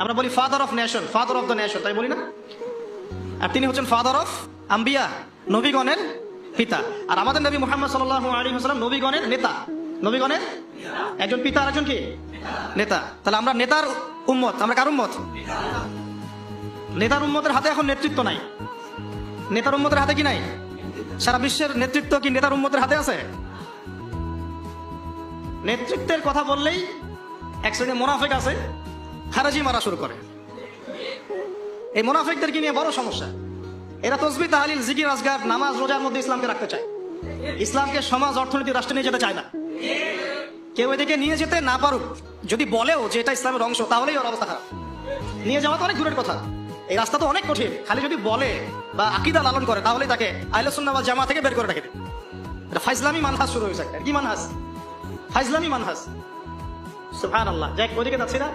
আমরা বলি father of nation, father of the nation, তাই বলি না? আর তিনি হচ্ছেন ফাদার অফ আম্বিয়া, নবীগণের পিতা। আর আমাদের নবী মুহাম্মদ সাল্লাল্লাহু আলাইহি ওয়াসাল্লাম নবীগণের নেতা, নবীগণের একজন পিতা আর একজন কি নেতা। তাহলে আমরা নেতার উম্মত। আমরা কার উম্মত? নেতার উম্মতের হাতে এখন নেতৃত্ব নাই। নেতার উম্মতের হাতে কি নাই? সারা বিশ্বের নেতৃত্ব কি নেতার উম্মতের হাতে আছে? নেতৃত্বের কথা বললেই এক শ্রেণীর মুনাফিক আছে, খারাজি মারা শুরু করে। এই মুনাফিকদেরকে নিয়ে বড় সমস্যা। এরা তসবিহ তাহলিল জিকির আজগার নামাজ রোজার মধ্যে ইসলামকে রাখতে চায়, ইসলামকে সমাজ অর্থনীতি রাষ্ট্রে নিয়ে যেতে চায় না। কেউ এদিকে নিয়ে যেতে না পারুক, যদি বলেও যে এটা ইসলামের অংশ, তাহলেই ওর অবস্থা খারাপ। নিয়ে যাওয়া তো অনেক দূরের কথা, এই রাস্তা তো অনেক কঠিন। খালি যদি বলে বা আকীদা লালন করে, তাহলেই তাকে আহলে সুন্নাহ ওয়াল জামাত থেকে বের করে রাখে। এটা ফাইজলামি মানহাজ শুরু হয়েছে। কি মানহাজ? ফাইজলামি মানহাজ। সুবহানাল্লাহ। যাই ওদিকে যাচ্ছি না।